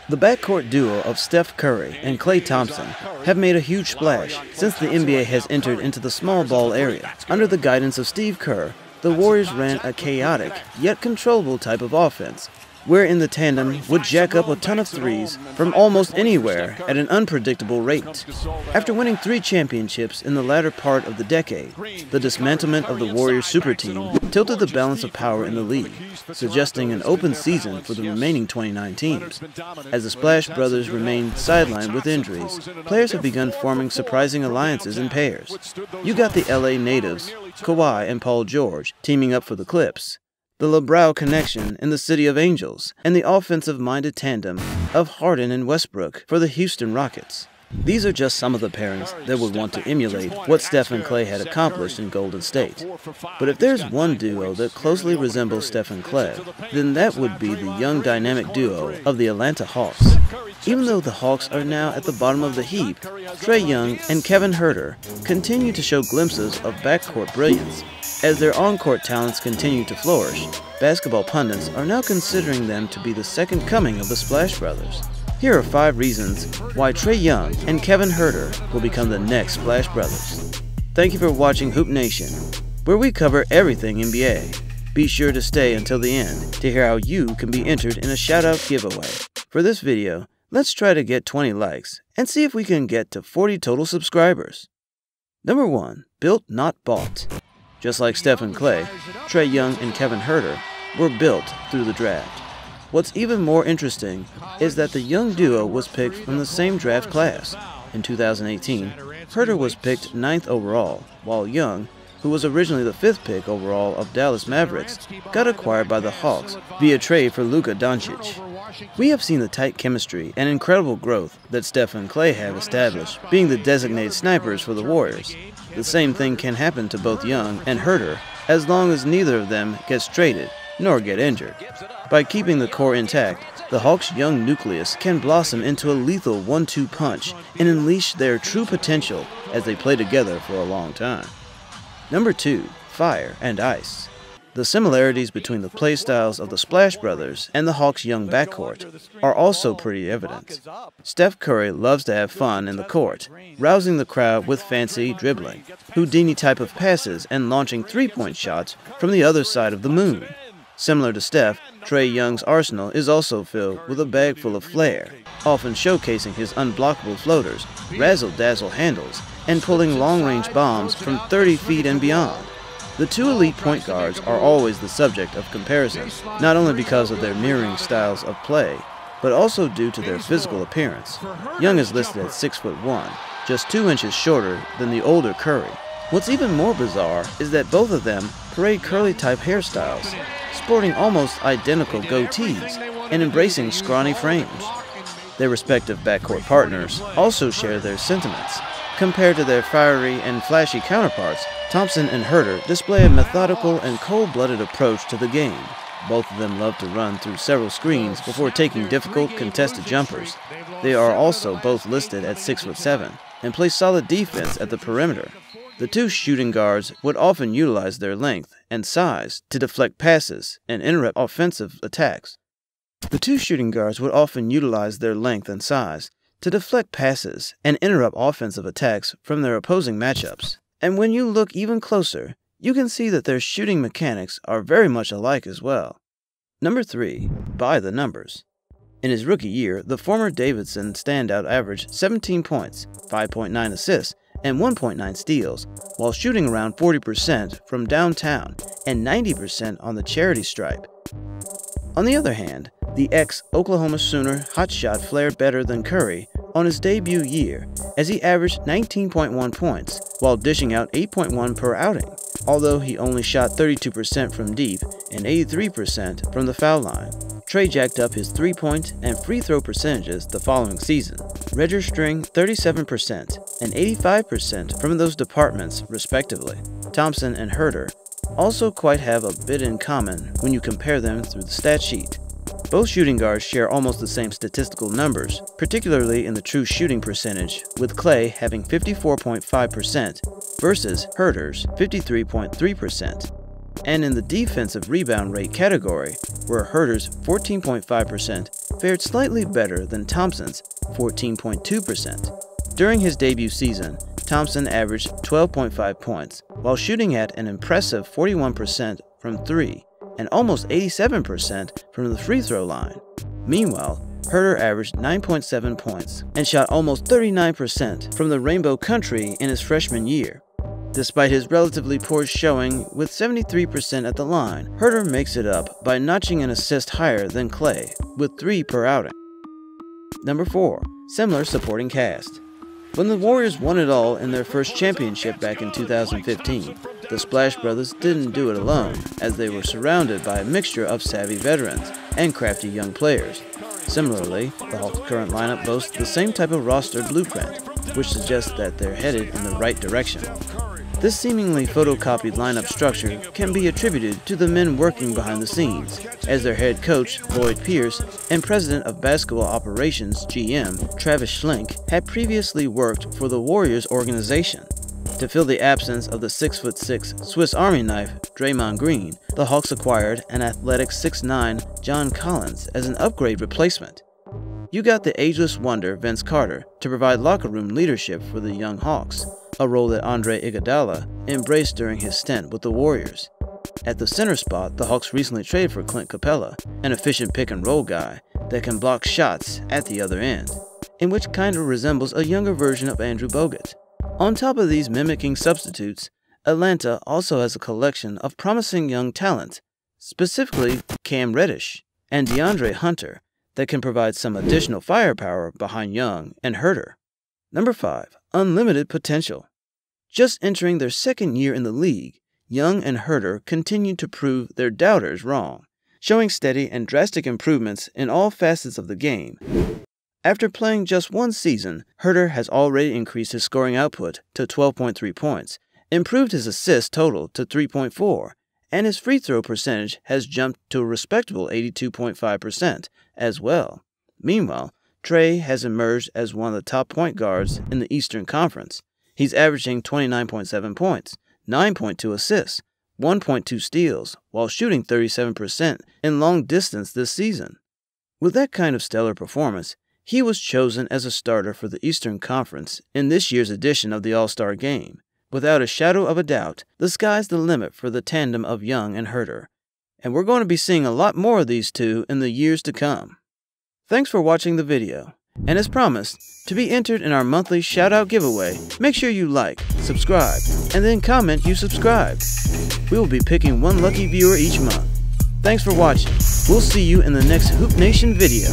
The backcourt duo of Steph Curry and Klay Thompson have made a huge splash since the NBA has entered into the small ball area. Under the guidance of Steve Kerr, the Warriors ran a chaotic, yet controllable type of offense, wherein the tandem would jack up a ton of threes from almost anywhere at an unpredictable rate. After winning 3 championships in the latter part of the decade, the dismantlement of the Warriors super team tilted the balance of power in the league, suggesting an open season for the remaining 29 teams. As the Splash Brothers remain sidelined with injuries, players have begun forming surprising alliances in pairs. You got the LA natives, Kawhi and Paul George, teaming up for the Clips, the LeBron connection in the City of Angels, and the offensive-minded tandem of Harden and Westbrook for the Houston Rockets. These are just some of the pairings that would want to emulate what Steph and Klay had accomplished in Golden State. But if there's one duo that closely resembles Steph and Klay, then that would be the young dynamic duo of the Atlanta Hawks. Even though the Hawks are now at the bottom of the heap, Trae Young and Kevin Huerter continue to show glimpses of backcourt brilliance. As their on-court talents continue to flourish, basketball pundits are now considering them to be the second coming of the Splash Brothers. Here are 5 reasons why Trae Young and Kevin Huerter will become the next Splash Brothers. Thank you for watching Hoop Nation, where we cover everything NBA. Be sure to stay until the end to hear how you can be entered in a shout-out giveaway. For this video, let's try to get 20 likes and see if we can get to 40 total subscribers. Number 1. Built Not Bought. Just like Steph and Klay, Trae Young and Kevin Huerter were built through the draft. What's even more interesting is that the young duo was picked from the same draft class. In 2018, Huerter was picked 9th overall, while Young, who was originally the 5th pick overall of Dallas Mavericks, got acquired by the Hawks via trade for Luka Doncic. We have seen the tight chemistry and incredible growth that Steph and Klay have established, being the designated snipers for the Warriors. The same thing can happen to both Young and Huerter as long as neither of them gets traded nor get injured. By keeping the core intact, the Hawks' young nucleus can blossom into a lethal 1-2 punch and unleash their true potential as they play together for a long time. Number 2. Fire and Ice. The similarities between the play styles of the Splash Brothers and the Hawks' young backcourt are also pretty evident. Steph Curry loves to have fun in the court, rousing the crowd with fancy dribbling, Houdini type of passes, and launching 3-point shots from the other side of the moon. Similar to Steph, Trae Young's arsenal is also filled with a bag full of flair, often showcasing his unblockable floaters, razzle-dazzle handles, and pulling long-range bombs from 30 feet and beyond. The 2 elite point guards are always the subject of comparison, not only because of their mirroring styles of play, but also due to their physical appearance. Young is listed at 6'1", just 2 inches shorter than the older Curry. What's even more bizarre is that both of them parade curly-type hairstyles, sporting almost identical goatees and embracing scrawny frames. Their respective backcourt partners also share their sentiments. Compared to their fiery and flashy counterparts, Thompson and Huerter display a methodical and cold-blooded approach to the game. Both of them love to run through several screens before taking difficult contested jumpers. They are also both listed at 6'7" and play solid defense at the perimeter. The 2 shooting guards would often utilize their length and size to deflect passes and interrupt offensive attacks. The 2 shooting guards would often utilize their length and size to deflect passes and interrupt offensive attacks from their opposing matchups. And when you look even closer, you can see that their shooting mechanics are very much alike as well. Number 3. By the numbers. In his rookie year, the former Davidson standout averaged 17 points, 5.9 assists, and 1.9 steals, while shooting around 40% from downtown and 90% on the charity stripe. On the other hand, the ex-Oklahoma Sooner hotshot flared better than Curry on his debut year, as he averaged 19.1 points, while dishing out 8.1 per outing, although he only shot 32% from deep and 83% from the foul line. Trae jacked up his 3-point and free throw percentages the following season, registering 37% and 85% from those departments respectively. Thompson and Huerter also quite have a bit in common when you compare them through the stat sheet. Both shooting guards share almost the same statistical numbers, particularly in the true shooting percentage, with Klay having 54.5% versus Huerter's 53.3%. And in the defensive rebound rate category, where Huerter's 14.5% fared slightly better than Thompson's 14.2%. During his debut season, Thompson averaged 12.5 points, while shooting at an impressive 41% from 3 and almost 87% from the free throw line. Meanwhile, Huerter averaged 9.7 points and shot almost 39% from the Rainbow Country in his freshman year. Despite his relatively poor showing with 73% at the line, Huerter makes it up by notching an assist higher than Klay, with 3 per outing. Number 4. Similar supporting cast. When the Warriors won it all in their first championship back in 2015, the Splash Brothers didn't do it alone, as they were surrounded by a mixture of savvy veterans and crafty young players. Similarly, the Hawks' current lineup boasts the same type of roster blueprint, which suggests that they're headed in the right direction. This seemingly photocopied lineup structure can be attributed to the men working behind the scenes, as their head coach, Lloyd Pierce, and president of basketball operations, GM, Travis Schlenk, had previously worked for the Warriors organization. To fill the absence of the 6'6" Swiss Army knife, Draymond Green, the Hawks acquired an athletic 6'9" John Collins as an upgrade replacement. You got the ageless wonder Vince Carter to provide locker room leadership for the young Hawks, a role that Andre Iguodala embraced during his stint with the Warriors. At the center spot, the Hawks recently traded for Clint Capella, an efficient pick-and-roll guy that can block shots at the other end, in which kind of resembles a younger version of Andrew Bogut. On top of these mimicking substitutes, Atlanta also has a collection of promising young talent, specifically Cam Reddish and DeAndre Hunter, that can provide some additional firepower behind Young and Huerter. Number 5. Unlimited potential. Just entering their second year in the league, Young and Huerter continue to prove their doubters wrong, showing steady and drastic improvements in all facets of the game. After playing just one season, Huerter has already increased his scoring output to 12.3 points, improved his assist total to 3.4, and his free throw percentage has jumped to a respectable 82.5% as well. Meanwhile, Trae has emerged as one of the top point guards in the Eastern Conference. He's averaging 29.7 points, 9.2 assists, 1.2 steals, while shooting 37% in long distance this season. With that kind of stellar performance, he was chosen as a starter for the Eastern Conference in this year's edition of the All-Star Game. Without a shadow of a doubt, the sky's the limit for the tandem of Young and Huerter, and we're going to be seeing a lot more of these two in the years to come. Thanks for watching the video, and as promised, to be entered in our monthly shout-out giveaway, make sure you like, subscribe, and then comment you subscribed. We will be picking one lucky viewer each month. Thanks for watching. We'll see you in the next Hoop Nation video.